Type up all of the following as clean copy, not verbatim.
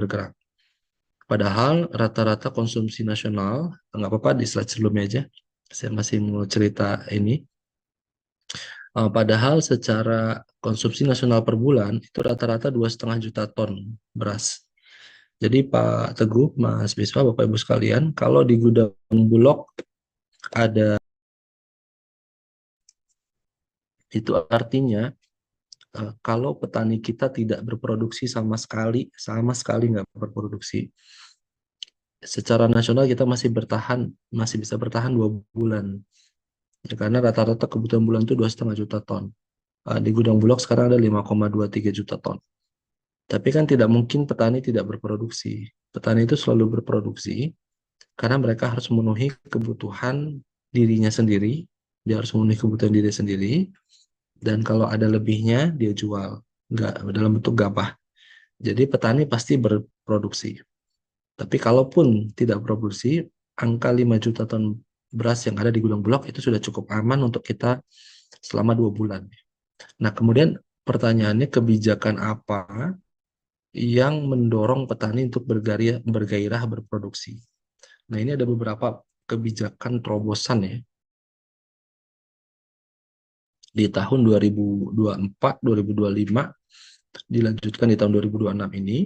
bergerak. Padahal rata-rata konsumsi nasional, nggak apa-apa di slide sebelumnya aja, saya masih mau cerita ini. Padahal secara konsumsi nasional per bulan itu rata-rata 2,5 juta ton beras. Jadi Pak Teguh, Mas Biswa, Bapak Ibu sekalian, kalau di gudang Bulog ada, itu artinya kalau petani kita tidak berproduksi sama sekali nggak berproduksi, secara nasional kita masih bisa bertahan 2 bulan. Ya, karena rata-rata kebutuhan bulan itu 2,5 juta ton. Di gudang Bulog sekarang ada 5,23 juta ton. Tapi kan tidak mungkin petani tidak berproduksi. Petani itu selalu berproduksi karena mereka harus memenuhi kebutuhan dirinya sendiri. Dia harus memenuhi kebutuhan diri sendiri. Dan kalau ada lebihnya, dia jual. Nggak, dalam bentuk gabah. Jadi petani pasti berproduksi. Tapi kalaupun tidak berproduksi, angka 5 juta ton beras yang ada di gudang Bulog itu sudah cukup aman untuk kita selama 2 bulan. Nah, kemudian pertanyaannya, kebijakan apa yang mendorong petani untuk bergairah berproduksi? Nah, ini ada beberapa kebijakan terobosan ya. Di tahun 2024, 2025, dilanjutkan di tahun 2026 ini,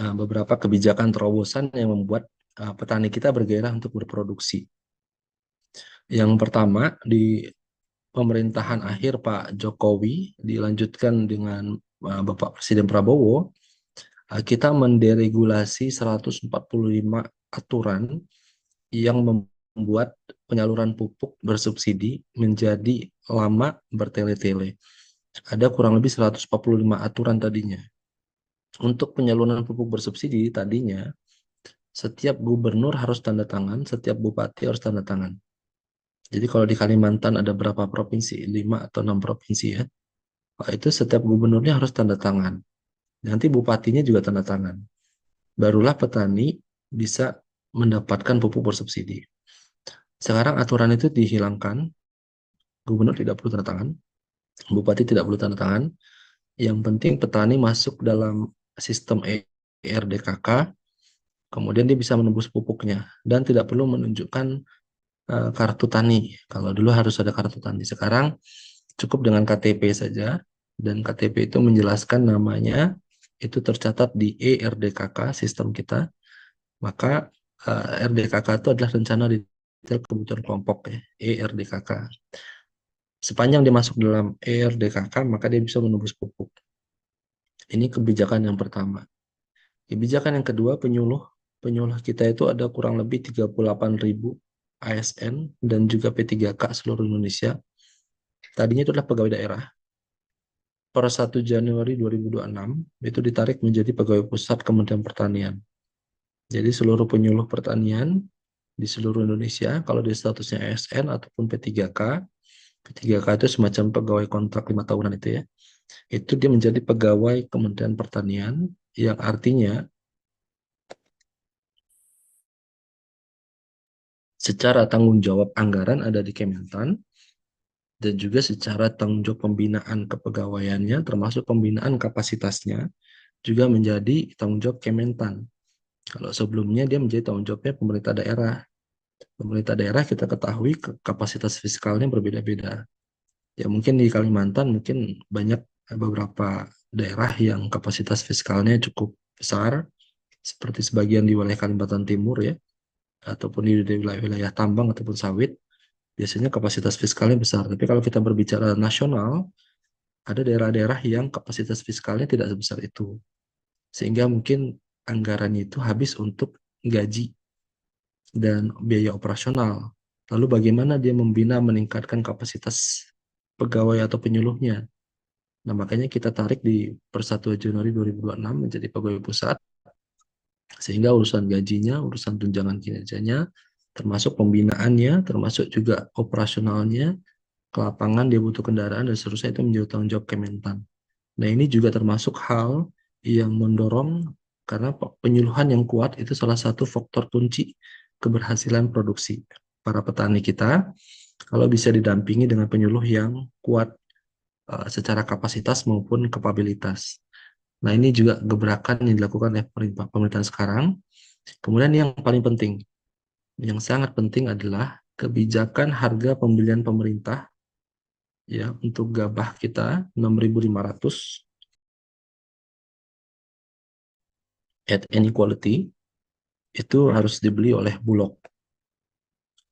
beberapa kebijakan terobosan yang membuat petani kita bergairah untuk berproduksi. Yang pertama, di pemerintahan akhir Pak Jokowi, dilanjutkan dengan Bapak Presiden Prabowo, kita menderegulasi 145 aturan yang membuat penyaluran pupuk bersubsidi menjadi lama bertele-tele. Ada kurang lebih 145 aturan tadinya. Untuk penyaluran pupuk bersubsidi tadinya, setiap gubernur harus tanda tangan, setiap bupati harus tanda tangan. Jadi kalau di Kalimantan ada berapa provinsi? 5 atau 6 provinsi ya. Itu setiap gubernurnya harus tanda tangan. Nanti bupatinya juga tanda tangan. Barulah petani bisa mendapatkan pupuk bersubsidi. Sekarang aturan itu dihilangkan, gubernur tidak perlu tanda tangan, bupati tidak perlu tanda tangan. Yang penting petani masuk dalam sistem ERDKK, kemudian dia bisa menembus pupuknya dan tidak perlu menunjukkan kartu tani. Kalau dulu harus ada kartu tani, sekarang cukup dengan KTP saja, dan KTP itu menjelaskan namanya, itu tercatat di ERDKK sistem kita. Maka RDKK itu adalah rencana detail kebutuhan kelompok ya, ERDKK. Sepanjang dia masuk dalam ERDKK, maka dia bisa menembus pupuk. Ini kebijakan yang pertama. Kebijakan yang kedua, penyuluh. Penyuluh kita itu ada kurang lebih 38.000 ASN dan juga P3K seluruh Indonesia. Tadinya itu adalah pegawai daerah. Per 1 Januari 2026 itu ditarik menjadi pegawai pusat Kementerian Pertanian. Jadi seluruh penyuluh pertanian di seluruh Indonesia, kalau dia statusnya ASN ataupun P3K, P3K itu semacam pegawai kontrak 5 tahunan itu ya, itu dia menjadi pegawai Kementerian Pertanian, yang artinya secara tanggung jawab anggaran ada di Kementan, dan juga secara tanggung jawab pembinaan kepegawaiannya, termasuk pembinaan kapasitasnya, juga menjadi tanggung jawab Kementan. Kalau sebelumnya dia menjadi tanggung jawabnya pemerintah daerah. Pemerintah daerah kita ketahui kapasitas fiskalnya berbeda-beda. Ya mungkin di Kalimantan mungkin banyak beberapa daerah yang kapasitas fiskalnya cukup besar, seperti sebagian di wilayah Kalimantan Timur ya, ataupun di wilayah tambang ataupun sawit, biasanya kapasitas fiskalnya besar. Tapi kalau kita berbicara nasional, ada daerah-daerah yang kapasitas fiskalnya tidak sebesar itu. Sehingga mungkin anggarannya itu habis untuk gaji dan biaya operasional. Lalu bagaimana dia membina, meningkatkan kapasitas pegawai atau penyuluhnya. Nah, makanya kita tarik di per 1 Januari 2026 menjadi pegawai pusat, sehingga urusan gajinya, urusan tunjangan kinerjanya, termasuk pembinaannya, termasuk juga operasionalnya, ke lapangan dia butuh kendaraan dan seterusnya, itu menjadi tanggung jawab Kementan. Nah, ini juga termasuk hal yang mendorong, karena penyuluhan yang kuat itu salah satu faktor kunci keberhasilan produksi. para petani kita kalau bisa didampingi dengan penyuluh yang kuat secara kapasitas maupun kapabilitas. Nah, ini juga gebrakan yang dilakukan oleh pemerintahan sekarang. Kemudian yang paling penting, yang sangat penting adalah kebijakan harga pembelian pemerintah ya untuk gabah kita 6.500 at any quality itu harus dibeli oleh Bulog.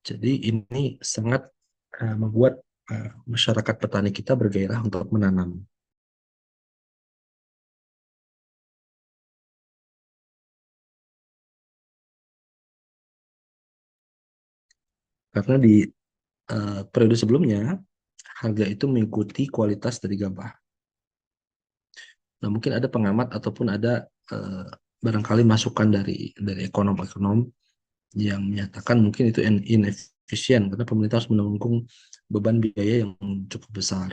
Jadi ini sangat membuat masyarakat petani kita bergairah untuk menanam. Karena di periode sebelumnya harga itu mengikuti kualitas dari gabah. Nah, mungkin ada pengamat ataupun ada barangkali masukan dari ekonom-ekonom yang menyatakan mungkin itu inefisien karena pemerintah harus menanggung beban biaya yang cukup besar.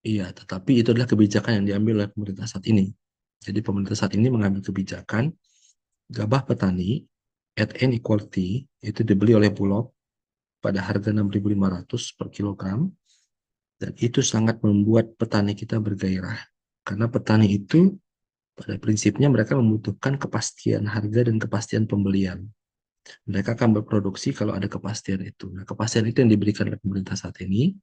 Iya, tetapi itu adalah kebijakan yang diambil oleh pemerintah saat ini. Jadi pemerintah saat ini mengambil kebijakan gabah petani at any quality itu dibeli oleh Bulog pada harga 6.500 per kilogram dan itu sangat membuat petani kita bergairah. Karena petani itu pada prinsipnya mereka membutuhkan kepastian harga dan kepastian pembelian. Mereka akan berproduksi kalau ada kepastian itu. Nah, kepastian itu yang diberikan oleh pemerintah saat ini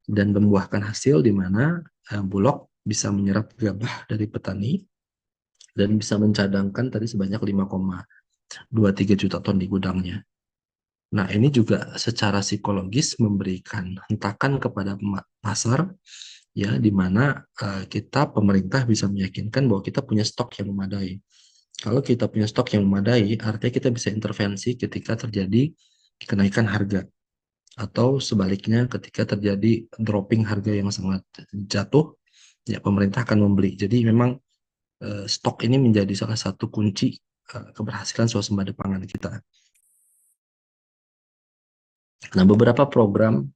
dan membuahkan hasil di mana Bulog bisa menyerap gabah dari petani dan bisa mencadangkan tadi sebanyak 5,23 juta ton di gudangnya. Nah, ini juga secara psikologis memberikan hentakan kepada pasar ya di mana kita pemerintah bisa meyakinkan bahwa kita punya stok yang memadai. Kalau kita punya stok yang memadai, artinya kita bisa intervensi ketika terjadi kenaikan harga atau sebaliknya ketika terjadi dropping harga yang sangat jatuh, ya pemerintah akan membeli. Jadi memang stok ini menjadi salah satu kunci keberhasilan swasembada pangan kita. Nah, beberapa program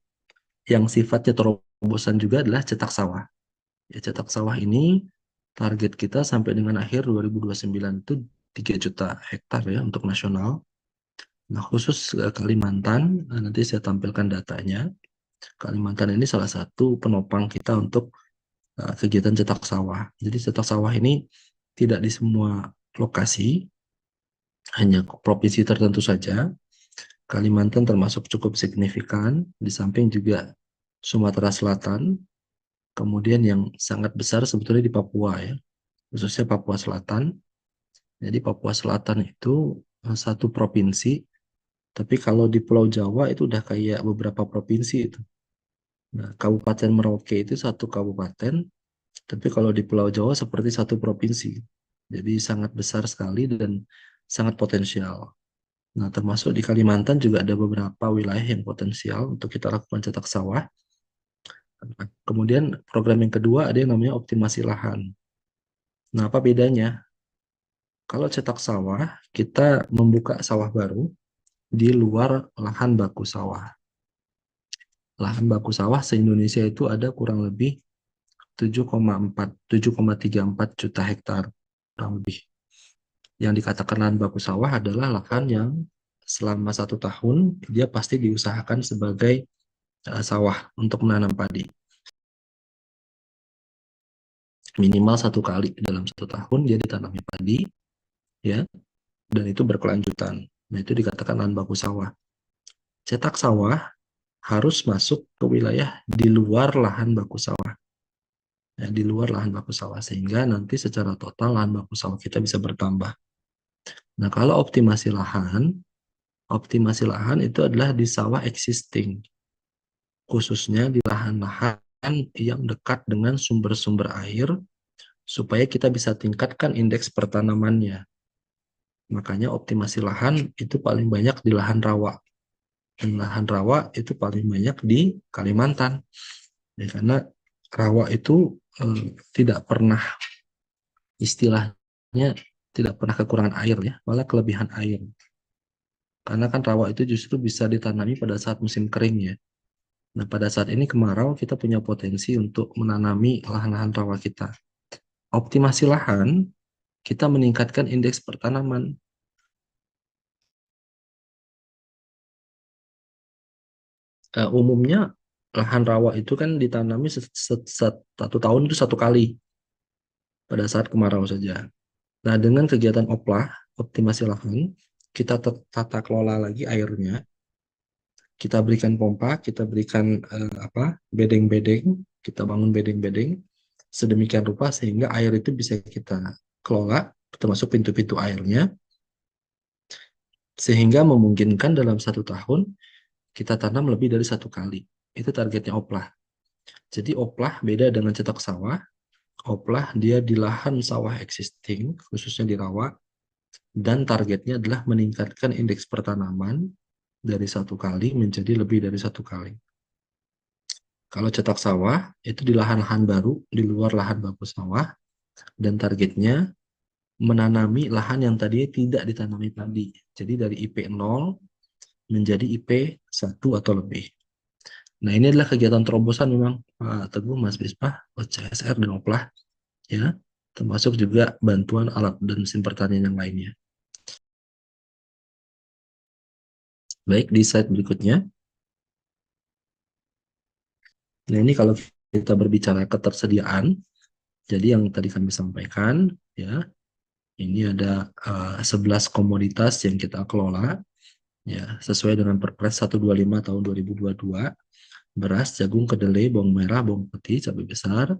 yang sifatnya terobosan juga adalah cetak sawah. Ya, cetak sawah ini target kita sampai dengan akhir 2029 itu 3 juta hektar ya untuk nasional. Nah, khusus Kalimantan, nanti saya tampilkan datanya. Kalimantan ini salah satu penopang kita untuk kegiatan cetak sawah. Jadi cetak sawah ini tidak di semua lokasi, hanya provinsi tertentu saja. Kalimantan termasuk cukup signifikan, di samping juga Sumatera Selatan, kemudian yang sangat besar sebetulnya di Papua ya, khususnya Papua Selatan. Jadi Papua Selatan itu satu provinsi, tapi kalau di Pulau Jawa itu udah kayak beberapa provinsi itu. Nah, Kabupaten Merauke itu satu kabupaten, tapi kalau di Pulau Jawa seperti satu provinsi. Jadi sangat besar sekali dan sangat potensial. Nah, termasuk di Kalimantan juga ada beberapa wilayah yang potensial untuk kita lakukan cetak sawah. Kemudian program yang kedua ada yang namanya optimasi lahan. Nah, apa bedanya? Kalau cetak sawah, kita membuka sawah baru di luar lahan baku sawah. Lahan baku sawah se-Indonesia itu ada kurang lebih 7,34 juta hektar kurang lebih. Yang dikatakan lahan baku sawah adalah lahan yang selama 1 tahun dia pasti diusahakan sebagai sawah untuk menanam padi. Minimal 1 kali dalam 1 tahun dia ditanami padi, ya, dan itu berkelanjutan. Nah, itu dikatakan lahan baku sawah. Cetak sawah harus masuk ke wilayah di luar lahan baku sawah. Ya, di luar lahan baku sawah sehingga nanti secara total lahan baku sawah kita bisa bertambah. Nah, kalau optimasi lahan itu adalah di sawah existing, khususnya di lahan-lahan yang dekat dengan sumber-sumber air supaya kita bisa tingkatkan indeks pertanamannya. Makanya optimasi lahan itu paling banyak di lahan rawa. Dan lahan rawa itu paling banyak di Kalimantan. Ya, karena rawa itu tidak pernah istilahnya tidak pernah kekurangan air ya, malah kelebihan air. Karena kan rawa itu justru bisa ditanami pada saat musim kering ya. Nah, pada saat ini kemarau kita punya potensi untuk menanami lahan-lahan rawa kita. Optimasi lahan, kita meningkatkan indeks pertanaman. Umumnya lahan rawa itu kan ditanami 1 tahun itu 1 kali pada saat kemarau saja. Nah, dengan kegiatan oplah, optimasi lahan, kita tata kelola lagi airnya, kita berikan pompa, kita berikan bedeng-bedeng, kita bangun bedeng-bedeng sedemikian rupa sehingga air itu bisa kita kelola, termasuk pintu-pintu airnya, sehingga memungkinkan dalam 1 tahun kita tanam lebih dari 1 kali. Itu targetnya oplah. Jadi oplah beda dengan cetak sawah. Oplah dia di lahan sawah existing, khususnya di rawa, dan targetnya adalah meningkatkan indeks pertanaman dari 1 kali menjadi lebih dari 1 kali. Kalau cetak sawah, itu di lahan-lahan baru, di luar lahan baku sawah, dan targetnya menanami lahan yang tadinya tidak ditanami padi. Jadi dari IP 0 menjadi IP 1 atau lebih. Nah, ini adalah kegiatan terobosan memang Pak Teguh, Mas Bismah, OCSR, dan Oplah, ya, termasuk juga bantuan alat dan mesin pertanian yang lainnya. Baik, di slide berikutnya. Nah, ini kalau kita berbicara ketersediaan, jadi yang tadi kami sampaikan, ya, ini ada 11 komoditas yang kita kelola, ya, sesuai dengan Perpres 125 tahun 2022, beras, jagung, kedelai, bawang merah, bawang putih, cabai besar,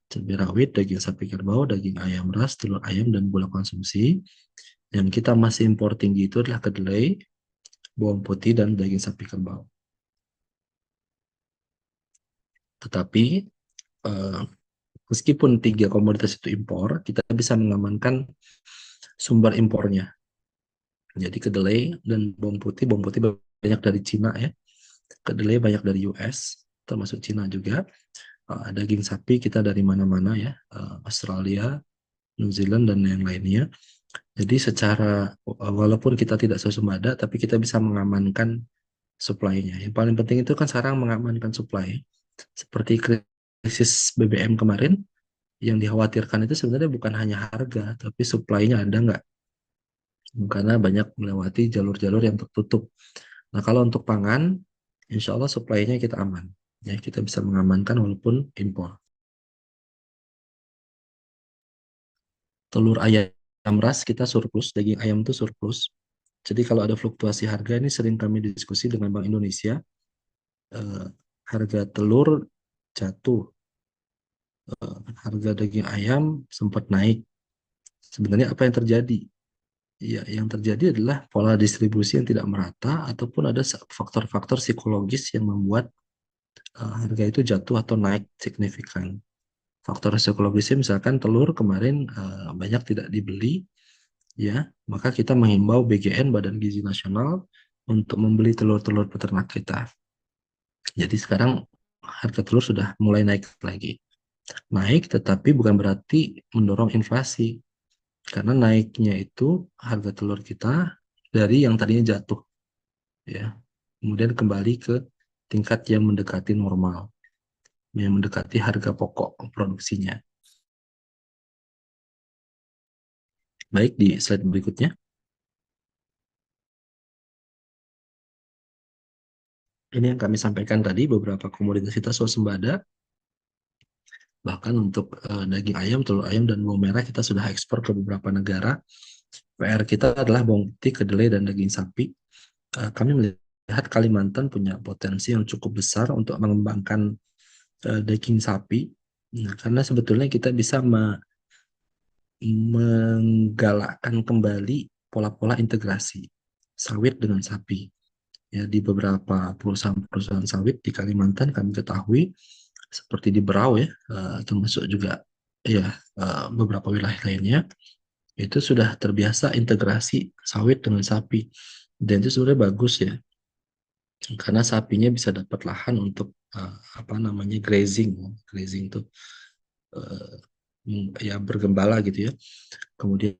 cabai rawit, daging sapi kerbau, daging ayam ras, telur ayam, dan gula konsumsi. Yang kita masih impor tinggi itu adalah kedelai, bawang putih, dan daging sapi kerbau. Tetapi eh, meskipun 3 komoditas itu impor, kita bisa mengamankan sumber impornya. Jadi kedelai dan bawang putih banyak dari Cina, ya. Kedelai banyak dari US, termasuk Cina juga. Daging sapi kita dari mana-mana, ya, Australia, New Zealand, dan yang lainnya. Jadi secara walaupun kita tidak swasembada, tapi kita bisa mengamankan supply-nya. Yang paling penting itu kan sekarang mengamankan supply. Seperti krisis BBM kemarin, yang dikhawatirkan itu sebenarnya bukan hanya harga, tapi supply-nya ada nggak? Karena banyak melewati jalur-jalur yang tertutup. Nah, kalau untuk pangan, insya Allah supply-nya kita aman. Ya, kita bisa mengamankan walaupun impor. Telur ayam ras kita surplus, daging ayam itu surplus. Jadi kalau ada fluktuasi harga, ini sering kami diskusi dengan Bank Indonesia, eh, harga telur jatuh, harga daging ayam sempat naik. Sebenarnya apa yang terjadi? Ya, yang terjadi adalah pola distribusi yang tidak merata ataupun ada faktor-faktor psikologis yang membuat harga itu jatuh atau naik signifikan. Faktor psikologisnya misalkan telur kemarin banyak tidak dibeli, ya, maka kita menghimbau BGN, Badan Gizi Nasional, untuk membeli telur-telur peternak kita. Jadi sekarang harga telur sudah mulai naik lagi. Naik tetapi bukan berarti mendorong inflasi. Karena naiknya itu harga telur kita dari yang tadinya jatuh, ya. Kemudian kembali ke tingkat yang mendekati normal, yang mendekati harga pokok produksinya. Baik, di slide berikutnya. Ini yang kami sampaikan tadi, beberapa komoditas kita swasembada. Bahkan untuk daging ayam, telur ayam, dan bawang merah kita sudah ekspor ke beberapa negara. PR kita adalah bawang putih, kedelai, dan daging sapi. Kami melihat Kalimantan punya potensi yang cukup besar untuk mengembangkan daging sapi. Nah, karena sebetulnya kita bisa menggalakkan kembali pola-pola integrasi sawit dengan sapi. Ya, di beberapa perusahaan-perusahaan sawit di Kalimantan kami ketahui, seperti di Berau, ya, termasuk juga, ya, beberapa wilayah lainnya, itu sudah terbiasa integrasi sawit dengan sapi. Dan itu sebenarnya bagus, ya, karena sapinya bisa dapat lahan untuk apa namanya, grazing. Grazing itu eh, ya bergembala gitu, ya. Kemudian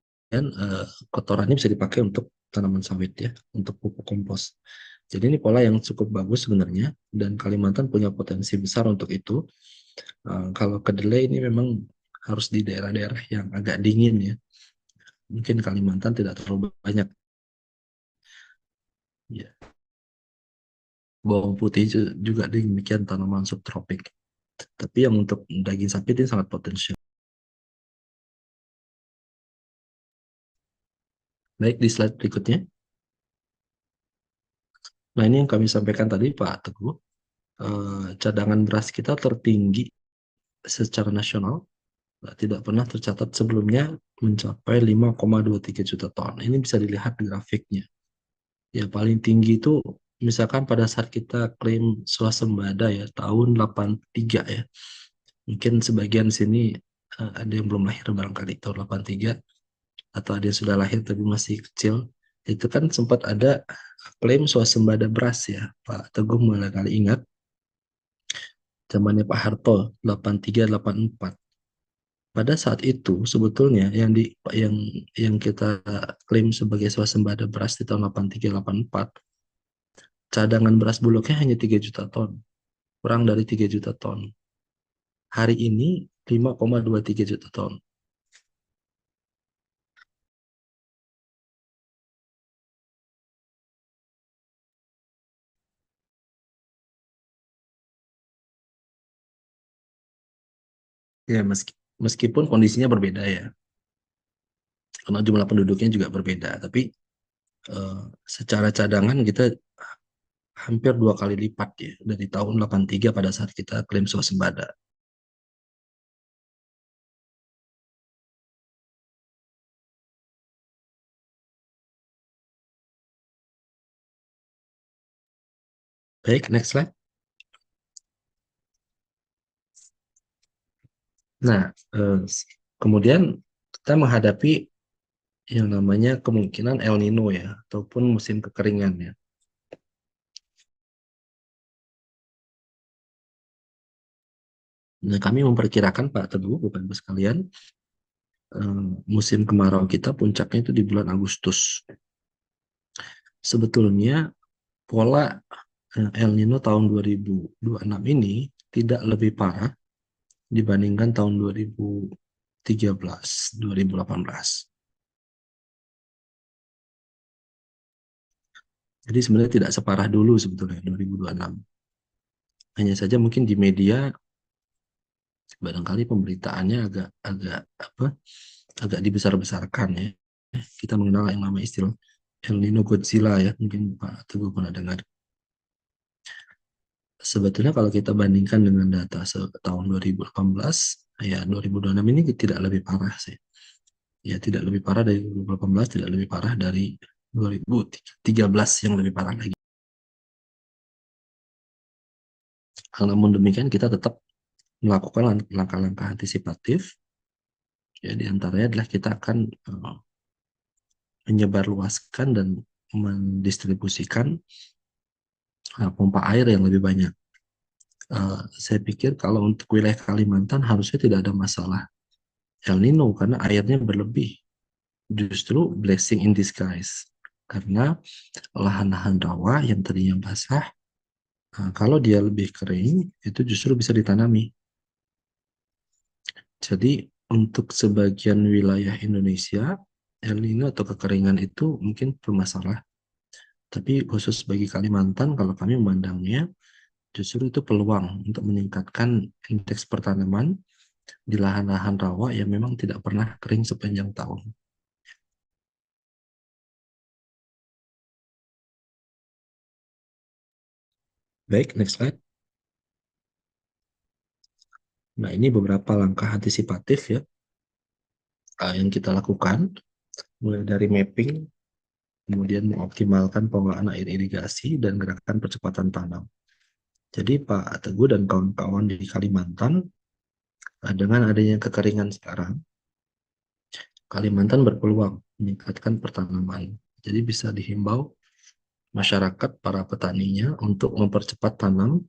kotorannya bisa dipakai untuk tanaman sawit, ya, untuk pupuk kompos. Jadi ini pola yang cukup bagus sebenarnya, dan Kalimantan punya potensi besar untuk itu. Kalau kedelai ini memang harus di daerah-daerah yang agak dingin, ya. Mungkin Kalimantan tidak terlalu banyak. Ya. Bawang putih juga demikian, tanaman subtropik. Tapi yang untuk daging sapi ini sangat potensial. Baik, di slide berikutnya. Nah, ini yang kami sampaikan tadi, Pak Teguh. Cadangan beras kita tertinggi secara nasional, tidak pernah tercatat sebelumnya mencapai 5,23 juta ton. Ini bisa dilihat di grafiknya. Ya, paling tinggi itu misalkan pada saat kita klaim swasembada ya, tahun 83 ya. Mungkin sebagian sini ada yang belum lahir barangkali tahun 83, atau ada yang sudah lahir tapi masih kecil. Itu kan sempat ada klaim swasembada beras ya, Pak Teguh mulai kali ingat, zamannya Pak Harto 83 84. Pada saat itu sebetulnya yang kita klaim sebagai swasembada beras di tahun 83 84, cadangan beras bulognya hanya 3 juta ton, kurang dari 3 juta ton. Hari ini 5,23 juta ton. Ya, meskipun kondisinya berbeda ya, karena jumlah penduduknya juga berbeda, tapi secara cadangan kita hampir 2 kali lipat ya dari tahun 83 pada saat kita klaim swasembada. Baik, next slide. Nah, eh, kemudian kita menghadapi yang namanya kemungkinan El Nino ya, ataupun musim kekeringan ya. Nah, kami memperkirakan Pak Teguh, Bapak Ibu sekalian, musim kemarau kita puncaknya itu di bulan Agustus. Sebetulnya pola El Nino tahun 2026 ini tidak lebih parah dibandingkan tahun 2013, 2018. Jadi sebenarnya tidak separah dulu sebetulnya 2026. Hanya saja mungkin di media barangkali pemberitaannya agak agak apa? Agak dibesar-besarkan ya. Kita mengenal yang namanya istilah El Nino Godzilla ya, mungkin Pak Teguh pernah dengar. Sebetulnya kalau kita bandingkan dengan data tahun 2018, ya 2026 ini tidak lebih parah sih. Ya tidak lebih parah dari 2018, tidak lebih parah dari 2013 yang lebih parah lagi. Namun demikian kita tetap melakukan langkah-langkah antisipatif. Ya diantaranya adalah kita akan menyebarluaskan dan mendistribusikan pompa air yang lebih banyak. Saya pikir kalau untuk wilayah Kalimantan harusnya tidak ada masalah El Nino karena airnya berlebih. Justru blessing in disguise. Karena lahan-lahan rawa yang tadinya basah, kalau dia lebih kering, itu justru bisa ditanami. Jadi untuk sebagian wilayah Indonesia, El Nino atau kekeringan itu mungkin bermasalah. Tapi khusus bagi Kalimantan, kalau kami memandangnya, justru itu peluang untuk meningkatkan indeks pertanaman di lahan-lahan rawa yang memang tidak pernah kering sepanjang tahun. Baik, next slide. Nah, ini beberapa langkah antisipatif ya yang kita lakukan, mulai dari mapping, kemudian mengoptimalkan pengelolaan air irigasi dan gerakan percepatan tanam. Jadi Pak Teguh dan kawan-kawan di Kalimantan, dengan adanya kekeringan sekarang, Kalimantan berpeluang meningkatkan pertanaman. Jadi bisa dihimbau masyarakat, para petaninya untuk mempercepat tanam,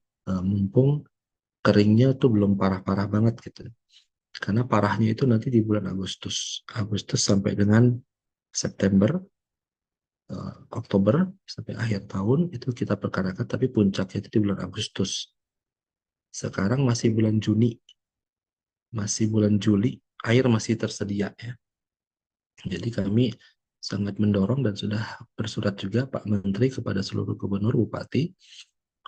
mumpung keringnya tuh belum parah-parah banget gitu. Karena parahnya itu nanti di bulan Agustus. Agustus sampai dengan September, Oktober sampai akhir tahun itu kita perkirakan, tapi puncaknya itu di bulan Agustus. Sekarang masih bulan Juni, masih bulan Juli, air masih tersedia ya. Jadi kami sangat mendorong dan sudah bersurat juga Pak Menteri kepada seluruh gubernur, bupati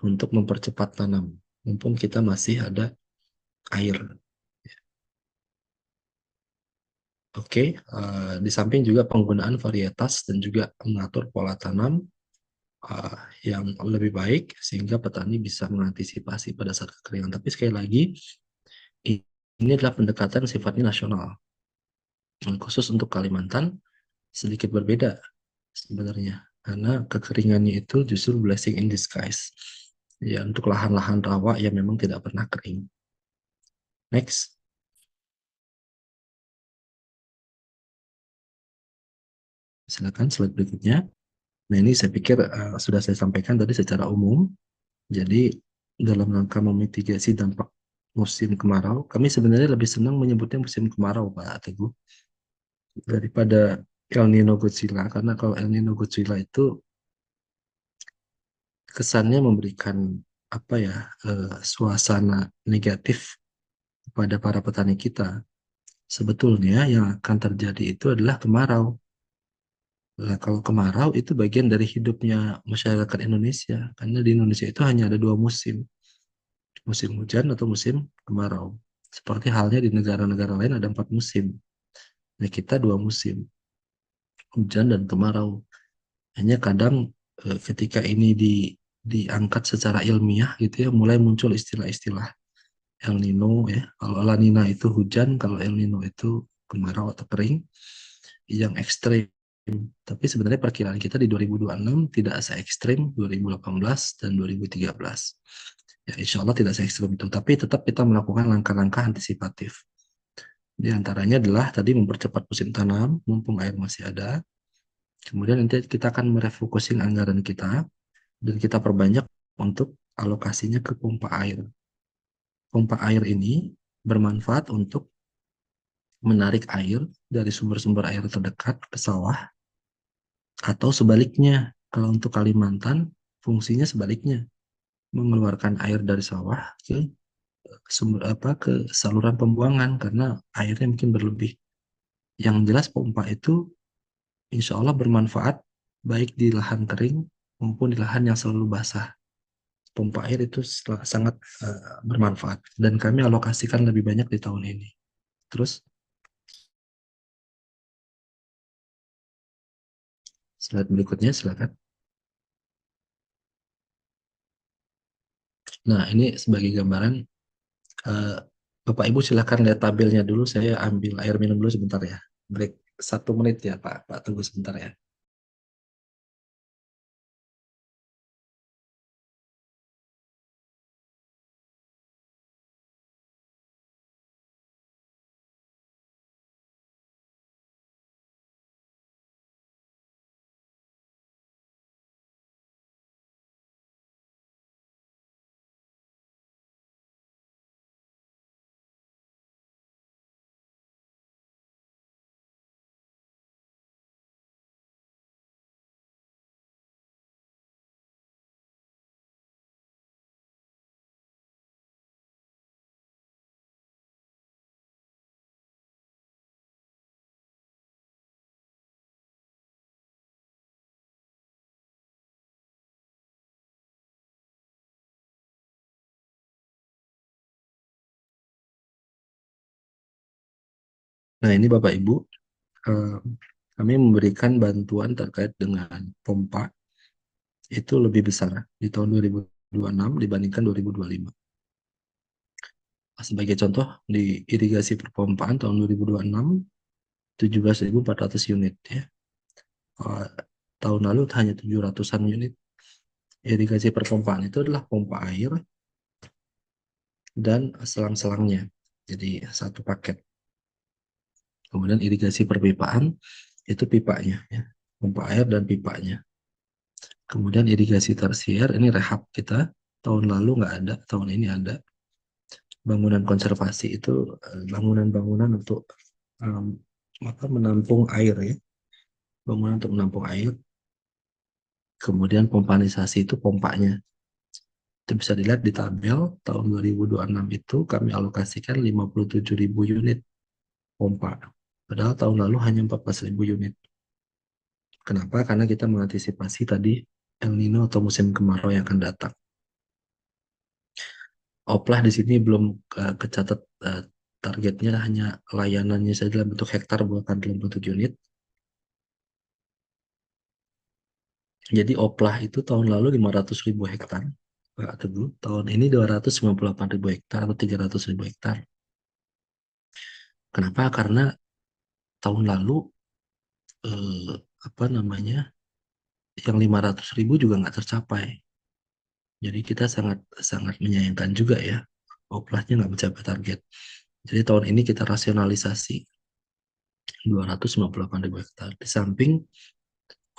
untuk mempercepat tanam, mumpung kita masih ada air. Oke, di samping juga penggunaan varietas dan juga mengatur pola tanam uh, yang lebih baik sehingga petani bisa mengantisipasi pada saat kekeringan. Tapi sekali lagi, ini adalah pendekatan sifatnya nasional. Khusus untuk Kalimantan sedikit berbeda sebenarnya, karena kekeringannya itu justru blessing in disguise. Ya, untuk lahan-lahan rawa yang memang tidak pernah kering. Next, silakan slide berikutnya. Nah, ini saya pikir sudah saya sampaikan tadi secara umum. Jadi, dalam rangka memitigasi dampak musim kemarau, kami sebenarnya lebih senang menyebutnya musim kemarau, Pak Teguh, daripada El Nino Godzilla. Karena kalau El Nino Godzilla itu kesannya memberikan apa ya, suasana negatif kepada para petani kita. Sebetulnya yang akan terjadi itu adalah kemarau. Nah, kalau kemarau itu bagian dari hidupnya masyarakat Indonesia, karena di Indonesia itu hanya ada dua musim, musim hujan atau musim kemarau. Seperti halnya di negara-negara lain ada empat musim. Nah, kita dua musim, hujan dan kemarau. Hanya kadang ketika ini diangkat secara ilmiah gitu ya, mulai muncul istilah-istilah El Nino ya. Kalau La Nina itu hujan, kalau El Nino itu kemarau atau kering yang ekstrim. Tapi sebenarnya perkiraan kita di 2026 tidak se-ekstrim 2018 dan 2013. Ya, insya Allah tidak se-ekstrim itu. Tapi tetap kita melakukan langkah-langkah antisipatif. Di antaranya adalah tadi mempercepat musim tanam, mumpung air masih ada. Kemudian nanti kita akan merefocusing anggaran kita dan kita perbanyak untuk alokasinya ke pompa air. Pompa air ini bermanfaat untuk menarik air dari sumber-sumber air terdekat ke sawah atau sebaliknya. Kalau untuk Kalimantan, fungsinya sebaliknya, mengeluarkan air dari sawah ke sumber apa ke saluran pembuangan karena airnya mungkin berlebih. Yang jelas pompa itu insya Allah bermanfaat baik di lahan kering maupun di lahan yang selalu basah. Pompa air itu sangat bermanfaat dan kami alokasikan lebih banyak di tahun ini. Terus slide berikutnya silakan. Nah, ini sebagai gambaran. eh, Bapak Ibu silakan lihat tabelnya dulu. Saya ambil air minum dulu sebentar ya. Break 1 menit ya Pak. Pak tunggu sebentar ya. Nah, ini Bapak Ibu, eh, kami memberikan bantuan terkait dengan pompa itu lebih besar di tahun 2026 dibandingkan 2025. Sebagai contoh, di irigasi perpompaan tahun 2026, 17.400 unit ya. Eh, Tahun lalu hanya 700-an unit. Irigasi perpompaan itu adalah pompa air dan selang-selangnya. Jadi satu paket. Kemudian irigasi perpipaan itu pipanya ya. Pompa air dan pipanya. Kemudian irigasi tersier ini rehab kita. Tahun lalu nggak ada, tahun ini ada. Bangunan konservasi itu bangunan-bangunan untuk um, menampung air ya. Bangunan untuk menampung air. Kemudian pompanisasi itu pompanya. Itu bisa dilihat di tabel tahun 2026 itu kami alokasikan 57.000 unit pompa. Padahal tahun lalu hanya 14.000 unit. Kenapa? Karena kita mengantisipasi tadi El Nino atau musim kemarau yang akan datang. Oplah di sini belum kecatat targetnya, hanya layanannya saja dalam bentuk hektar, bukan dalam bentuk unit. Jadi Oplah itu tahun lalu 500.000 hektar, Pak Teguh. Tahun ini 298.000 hektar atau 300.000 hektar. Kenapa? Karena tahun lalu eh, apa namanya, yang 500.000 juga nggak tercapai. Jadi kita sangat sangat menyayangkan juga ya, Oplahnya nggak mencapai target. Jadi tahun ini kita rasionalisasi 258.000 hektar. Di samping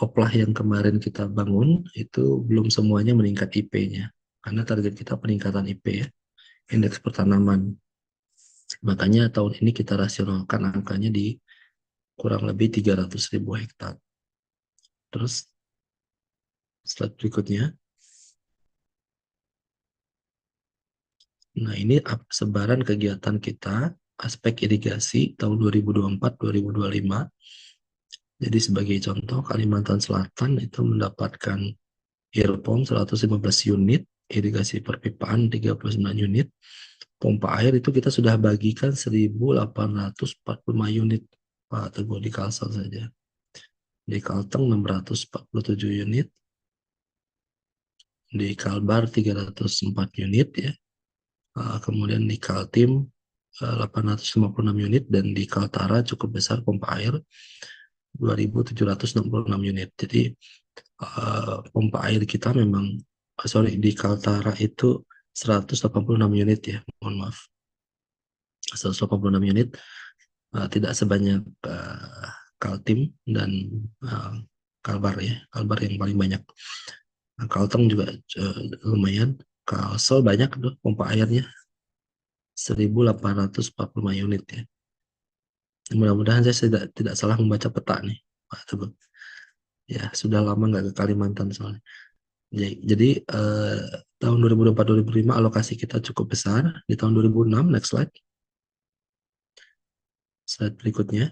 Oplah yang kemarin kita bangun itu belum semuanya meningkat IP-nya. Karena target kita peningkatan IP ya, indeks pertanaman. Makanya tahun ini kita rasionalkan angkanya di kurang lebih 300.000 hektar. Terus slide berikutnya. Nah, ini sebaran kegiatan kita, aspek irigasi tahun 2024-2025. Jadi sebagai contoh, Kalimantan Selatan itu mendapatkan earpump 115 unit, irigasi perpipaan 39 unit, pompa air itu kita sudah bagikan 1.845 unit, Pak Teguh, di Kalsel saja. Di Kalteng 647 unit, di Kalbar 304 unit ya. Kemudian di Kaltim 856 unit, dan di Kaltara cukup besar pompa air 2.766 unit. Jadi pompa air kita memang, sorry, di Kaltara itu 186 unit ya, mohon maaf. 186 unit, tidak sebanyak Kaltim dan uh, Kalbar ya. Kalbar yang paling banyak. Nah, Kalteng juga lumayan. Kalsel banyak tuh pompa airnya, 1.845 unit ya. Mudah-mudahan saya tidak salah membaca peta nih, Pak Teguh. Ya, sudah lama nggak ke Kalimantan soalnya. Jadi tahun 2004-2005 alokasi kita cukup besar. Di tahun 2006, next slide. Slide berikutnya.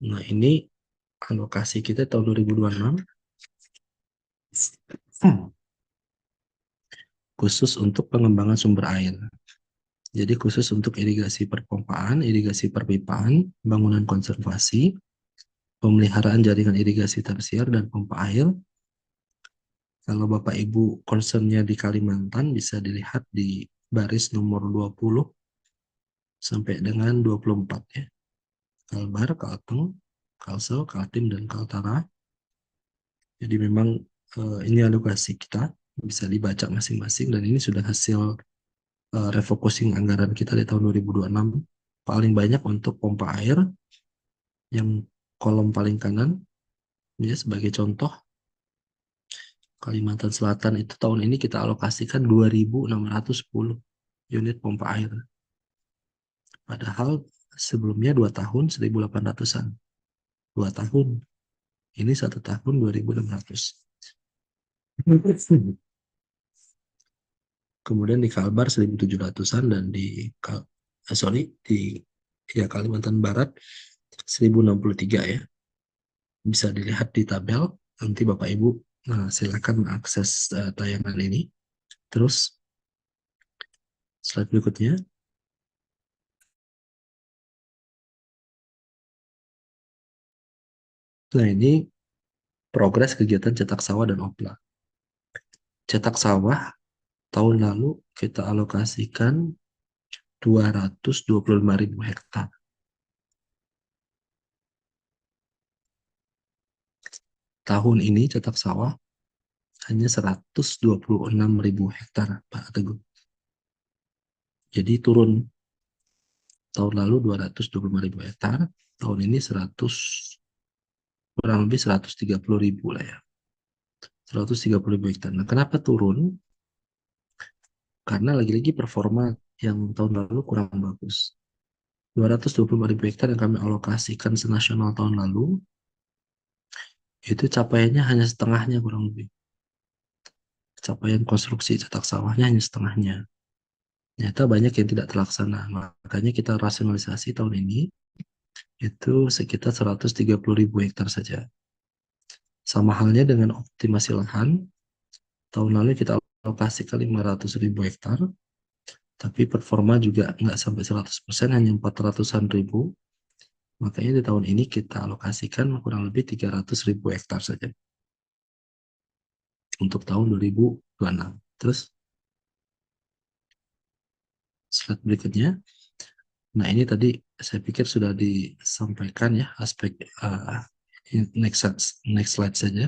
Nah, ini alokasi kita tahun 2026 khusus untuk pengembangan sumber air. Jadi khusus untuk irigasi perpompaan, irigasi perpipaan, bangunan konservasi, pemeliharaan jaringan irigasi tersier dan pompa air. Kalau Bapak Ibu concernnya di Kalimantan, bisa dilihat di baris nomor 20 sampai dengan 24 ya. Kalbar, Kalteng, Kalsel, Kaltim, dan Kaltara. Jadi memang ini alokasi kita, bisa dibaca masing-masing, dan ini sudah hasil refocusing anggaran kita di tahun 2026. Paling banyak untuk pompa air, yang kolom paling kanan, ya, sebagai contoh, Kalimantan Selatan itu tahun ini kita alokasikan 2.610 unit pompa air. Padahal sebelumnya 2 tahun 1.800-an. 2 tahun. Ini 1 tahun 2.600. Kemudian di Kalbar 1.700-an, dan di Kalimantan Barat 1.063 ya. Bisa dilihat di tabel. Nanti Bapak Ibu silakan mengakses tayangan ini. Terus slide berikutnya. Nah, ini progres kegiatan cetak sawah dan opla. Cetak sawah tahun lalu kita alokasikan 225.000 hektar. Tahun ini cetak sawah hanya 126.000 hektar, Pak Teguh. Jadi turun. Tahun lalu 225.000 hektar, tahun ini kurang lebih 130.000 lah ya. 130.000 hektar. Nah, kenapa turun? Karena lagi-lagi performa yang tahun lalu kurang bagus. 225.000 hektar yang kami alokasikan senasional tahun lalu, itu capaiannya hanya setengahnya kurang lebih. Capaian konstruksi cetak sawahnya hanya setengahnya. Ternyata banyak yang tidak terlaksana. Makanya kita rasionalisasi tahun ini itu sekitar 130.000 hektar saja. Sama halnya dengan optimasi lahan, tahun lalu kita alokasi ke 500.000 hektar, tapi performa juga nggak sampai 100%, hanya 400-an ribu. Makanya di tahun ini kita alokasikan kurang lebih 300.000 hektar saja untuk tahun 2026. Terus slide berikutnya. Nah, ini tadi saya pikir sudah disampaikan ya aspek next slide saja.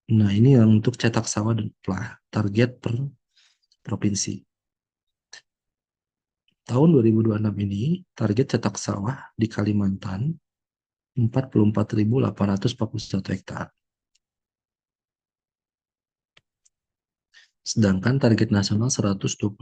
Nah, ini yang untuk cetak sawah dan target per provinsi. Tahun 2026 ini target cetak sawah di Kalimantan 44.841 hektar. Sedangkan target nasional 126